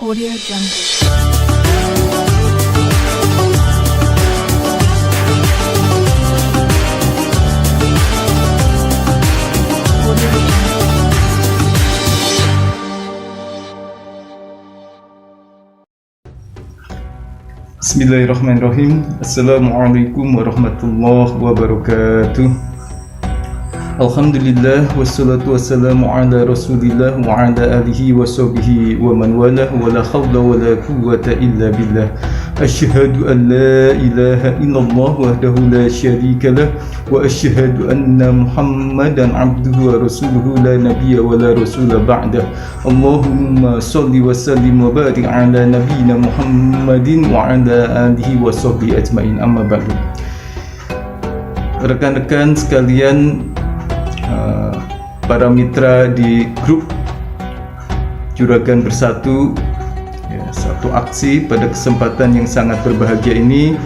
Audio Jungle. Audio Jungle. Bismillahirrahmanirrahim. Assalamualaikum warahmatullahi wabarakatuh. Alhamdulillah wassalatu wassalamu ala Rasulillah wa ala alihi wa sahbihi wa man walah wa la hawla wa la quwwata illa billah. Asyhadu an la ilaha illallah wahdahu la syarika lah wa asyhadu anna Muhammadan abduhu wa rasuluhu la nabiyya wa la rasula ba'dah. Allahumma shalli wa sallim wa barik ala nabiyyina Muhammadin wa ala alihi wa sahbihi ajmain. Amma ba'du. Rekan-rekan sekalian, para mitra di grup Juragan Bersatu, ya, satu aksi pada kesempatan yang sangat berbahagia ini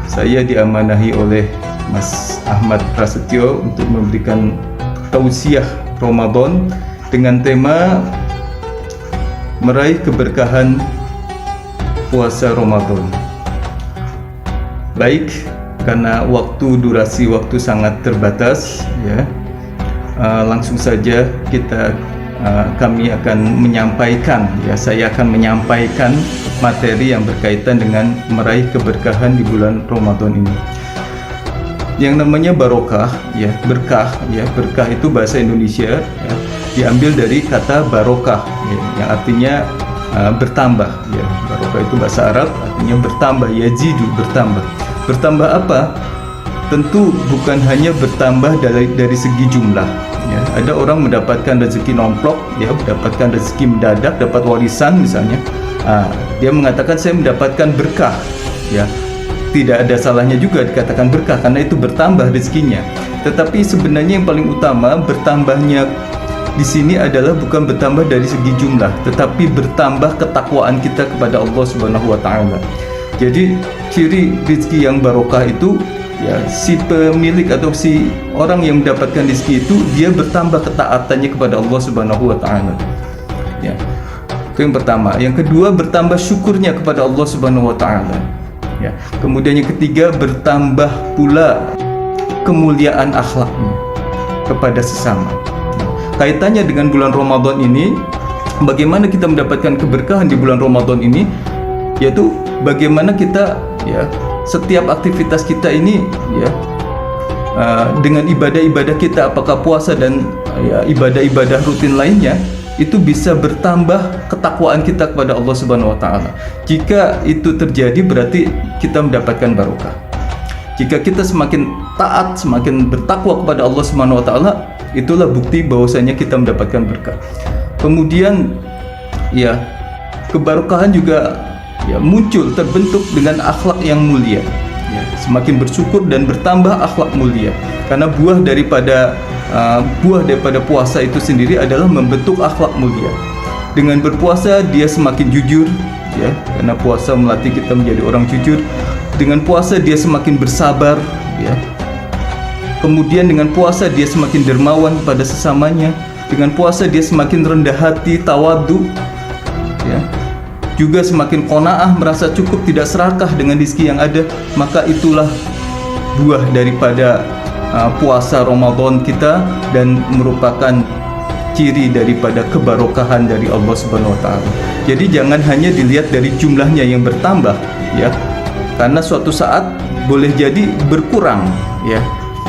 saya diamanahi oleh Mas Ahmad Prasetyo untuk memberikan tausiah Ramadan dengan tema meraih keberkahan puasa Ramadan. Baik, karena durasi waktu sangat terbatas, ya, langsung saja kami akan menyampaikan, ya, saya akan menyampaikan materi yang berkaitan dengan meraih keberkahan di bulan Ramadan ini. Yang namanya barokah, ya, berkah, ya, berkah itu bahasa Indonesia, ya, diambil dari kata barokah, ya, yang artinya bertambah, ya. Barokah itu bahasa Arab, artinya bertambah, yazidu, bertambah. Bertambah apa? Tentu bukan hanya bertambah dari segi jumlah, ya. Ada orang mendapatkan rezeki nomplok, ya, mendapatkan rezeki mendadak, dapat warisan misalnya. Dia mengatakan saya mendapatkan berkah, ya. Tidak ada salahnya juga dikatakan berkah karena itu bertambah rezekinya. Tetapi sebenarnya yang paling utama bertambahnya di sini adalah bukan bertambah dari segi jumlah, tetapi bertambah ketakwaan kita kepada Allah Subhanahu wa taala. Jadi ciri rezeki yang barokah itu, ya, si pemilik atau si orang yang mendapatkan rezeki itu dia bertambah ketaatannya kepada Allah Subhanahu wa taala. Ya. Itu yang pertama. Yang kedua, bertambah syukurnya kepada Allah Subhanahu wa taala. Ya. Kemudian yang ketiga, bertambah pula kemuliaan akhlaknya kepada sesama. Kaitannya dengan bulan Ramadan ini, bagaimana kita mendapatkan keberkahan di bulan Ramadan ini, yaitu bagaimana kita, ya, setiap aktivitas kita ini, ya, dengan ibadah-ibadah kita, apakah puasa dan, ya, ibadah-ibadah rutin lainnya, itu bisa bertambah ketakwaan kita kepada Allah Subhanahu wa taala. Jika itu terjadi berarti kita mendapatkan barokah. Jika kita semakin taat, semakin bertakwa kepada Allah Subhanahu wa taala, itulah bukti bahwasanya kita mendapatkan berkah. Kemudian, ya, keberkahan juga, ya, muncul, terbentuk dengan akhlak yang mulia, ya. Semakin bersyukur dan bertambah akhlak mulia, karena buah daripada puasa itu sendiri adalah membentuk akhlak mulia. Dengan berpuasa dia semakin jujur, ya, karena puasa melatih kita menjadi orang jujur. Dengan puasa dia semakin bersabar, ya. Kemudian dengan puasa dia semakin dermawan pada sesamanya. Dengan puasa dia semakin rendah hati, tawadhu, ya. Juga semakin qanaah, merasa cukup, tidak serakah dengan rezeki yang ada. Maka itulah buah daripada puasa Ramadan kita dan merupakan ciri daripada kebarokahan dari Allah Subhanahu wa taala. Jadi jangan hanya dilihat dari jumlahnya yang bertambah, ya. Karena suatu saat boleh jadi berkurang, ya.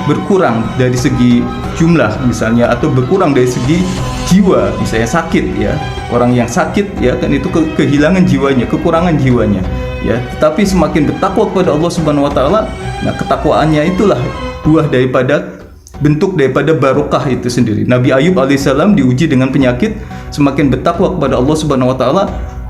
Berkurang dari segi jumlah misalnya, atau berkurang dari segi jiwa, misalnya sakit, ya. Orang yang sakit, ya, kan itu kehilangan jiwanya, kekurangan jiwanya, ya. Tetapi semakin bertakwa kepada Allah Subhanahu wa taala, nah, ketakwaannya itulah buah daripada bentuk daripada barokah itu sendiri. Nabi Ayub alaihissalam diuji dengan penyakit, semakin bertakwa kepada Allah Subhanahu wa taala,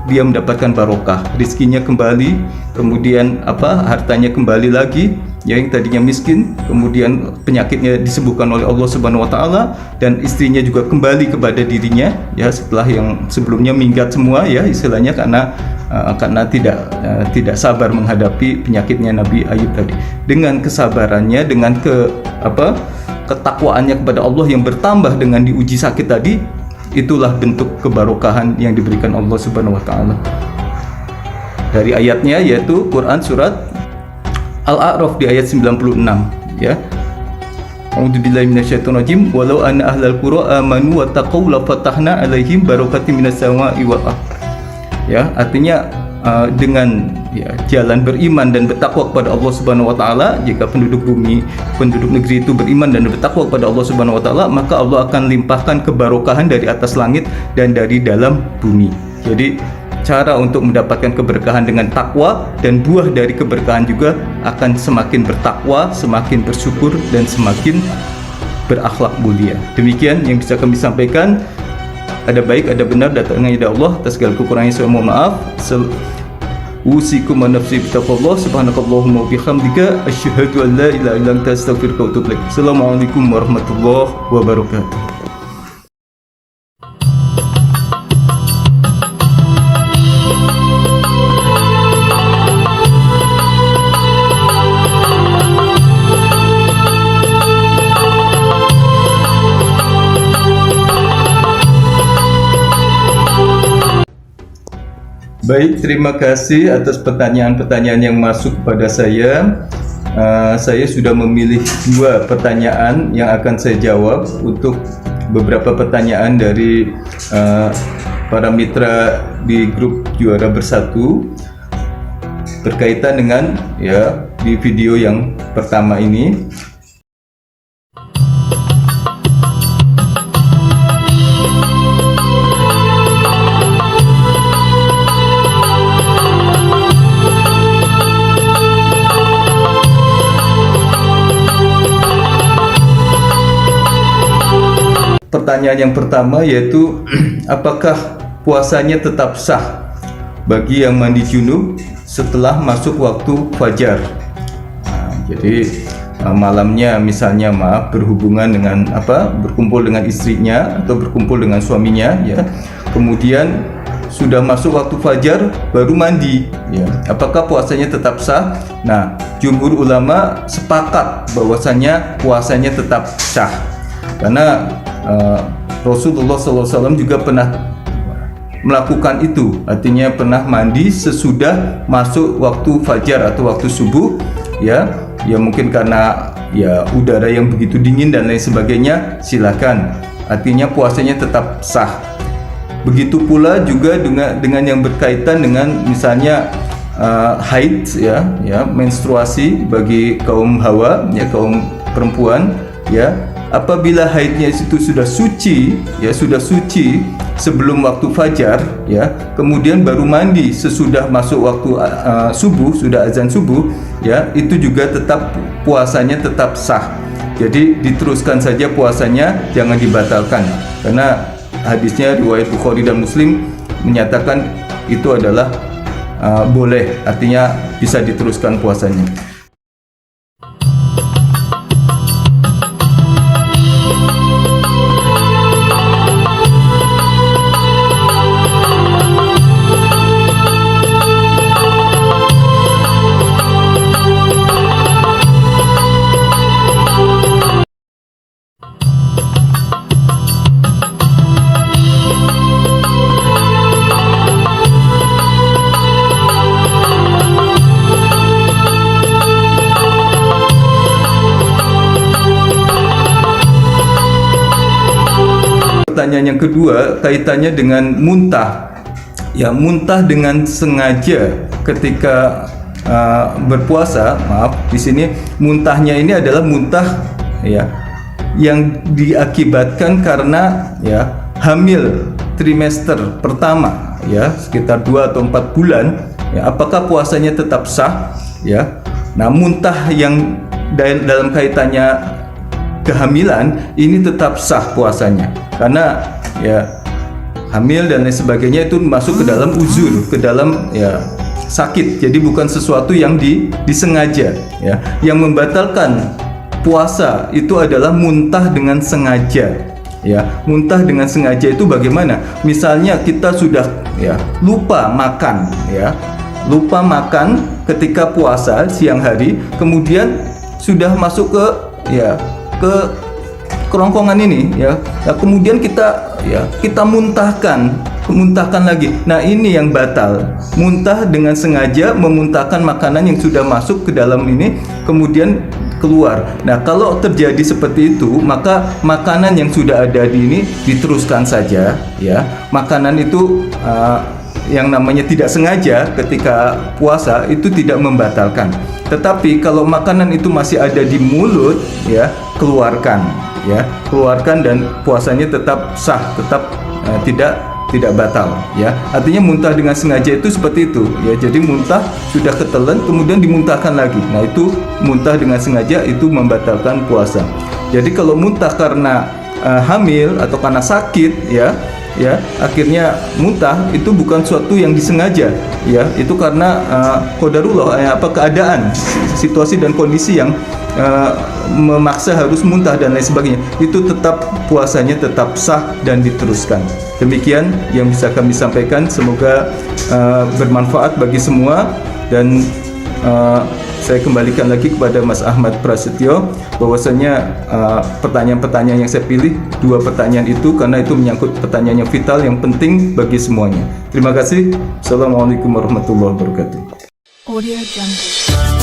dia mendapatkan barokah, rezekinya kembali, kemudian hartanya kembali lagi, ya, yang tadinya miskin, kemudian penyakitnya disembuhkan oleh Allah Subhanahu wa taala, dan istrinya juga kembali kepada dirinya, ya, setelah yang sebelumnya minggat semua, ya, istilahnya karena tidak sabar menghadapi penyakitnya Nabi Ayub tadi. Dengan kesabarannya, dengan ketakwaannya kepada Allah yang bertambah dengan diuji sakit tadi, itulah bentuk kebarokahan yang diberikan Allah Subhanahu wa taala. Dari ayatnya yaitu Quran surat Al-A'raf di ayat 96 ya. A'udzubillahi minasyaitonir rajim. Walau anna ahlal qura amanu wa taqaw la fatahna 'alaihim barakatim minas sama'i wal ardh. Ya, artinya dengan ya, jalan beriman dan bertakwa kepada Allah Subhanahu wa taala, jika penduduk bumi, penduduk negeri itu beriman dan bertakwa kepada Allah Subhanahu wa taala, maka Allah akan limpahkan kebarokahan dari atas langit dan dari dalam bumi. Jadi cara untuk mendapatkan keberkahan dengan takwa, dan buah dari keberkahan juga akan semakin bertakwa, semakin bersyukur, dan semakin berakhlak mulia. Demikian yang bisa kami sampaikan. Ada baik, ada benar, datangnya dari Allah. Atas segala kekurangan saya mohon maaf. Usikum wa nafsi bitaqwallah. Subhanakallahumma wa bihamdika asyhadu an la ilaha illa anta astaghfiruka wa atubu ilaik. Assalamualaikum warahmatullahi wabarakatuh. Baik, terima kasih atas pertanyaan-pertanyaan yang masuk kepada saya. Saya sudah memilih 2 pertanyaan yang akan saya jawab untuk beberapa pertanyaan dari para mitra di grup Juara Bersatu berkaitan dengan ya di video yang pertama ini. Pertanyaan yang pertama yaitu apakah puasanya tetap sah bagi yang mandi junub setelah masuk waktu fajar. Jadi malamnya misalnya berhubungan dengan berkumpul dengan istrinya atau berkumpul dengan suaminya ya. Kemudian sudah masuk waktu fajar baru mandi ya. Apakah puasanya tetap sah? Nah, jumhur ulama sepakat bahwasanya puasanya tetap sah. Karena Rasulullah SAW juga pernah melakukan itu, artinya pernah mandi sesudah masuk waktu fajar atau waktu subuh ya mungkin karena ya udara yang begitu dingin dan lain sebagainya, silakan, artinya puasanya tetap sah. Begitu pula juga dengan yang berkaitan dengan misalnya haid ya menstruasi bagi kaum hawa ya, kaum perempuan ya. Apabila haidnya itu sudah suci sebelum waktu fajar ya, kemudian baru mandi sesudah masuk waktu subuh, sudah azan subuh ya, itu juga tetap puasanya tetap sah. Jadi diteruskan saja puasanya, jangan dibatalkan, karena hadisnya riwayat Bukhari dan Muslim menyatakan itu adalah boleh, artinya bisa diteruskan puasanya. Pertanyaan yang kedua kaitannya dengan muntah. Ya, muntah dengan sengaja ketika berpuasa. Maaf, di sini muntahnya ini adalah muntah ya yang diakibatkan karena ya hamil trimester pertama ya, sekitar 2 atau 4 bulan ya, apakah puasanya tetap sah ya. Nah, muntah yang dalam kaitannya kehamilan ini tetap sah puasanya, karena ya hamil dan lain sebagainya itu masuk ke dalam uzur, ke dalam ya sakit, jadi bukan sesuatu yang disengaja ya. Yang membatalkan puasa itu adalah muntah dengan sengaja ya. Muntah dengan sengaja itu bagaimana? Misalnya kita sudah ya lupa makan ya, lupa makan ketika puasa siang hari, kemudian sudah masuk ke kerongkongan ini ya. Nah, kemudian kita muntahkan lagi. Nah, ini yang batal. Muntah dengan sengaja memuntahkan makanan yang sudah masuk ke dalam ini kemudian keluar. Nah, kalau terjadi seperti itu, maka makanan yang sudah ada di ini diteruskan saja ya. Makanan itu yang namanya tidak sengaja ketika puasa itu tidak membatalkan. Tetapi kalau makanan itu masih ada di mulut ya, keluarkan dan puasanya tetap sah, tetap tidak batal ya. Artinya muntah dengan sengaja itu seperti itu ya. Jadi muntah sudah ketelan kemudian dimuntahkan lagi. Nah, itu muntah dengan sengaja itu membatalkan puasa. Jadi kalau muntah karena hamil atau karena sakit ya, akhirnya muntah itu bukan suatu yang disengaja ya, itu karena qadarullah keadaan, situasi dan kondisi yang memaksa harus muntah dan lain sebagainya. Itu tetap puasanya tetap sah dan diteruskan. Demikian yang bisa kami sampaikan, semoga bermanfaat bagi semua. Dan saya kembalikan lagi kepada Mas Ahmad Prasetyo bahwasanya pertanyaan-pertanyaan yang saya pilih, 2 pertanyaan itu karena itu menyangkut pertanyaan yang vital yang penting bagi semuanya. Terima kasih. Assalamualaikum warahmatullahi wabarakatuh. Audio Jungle.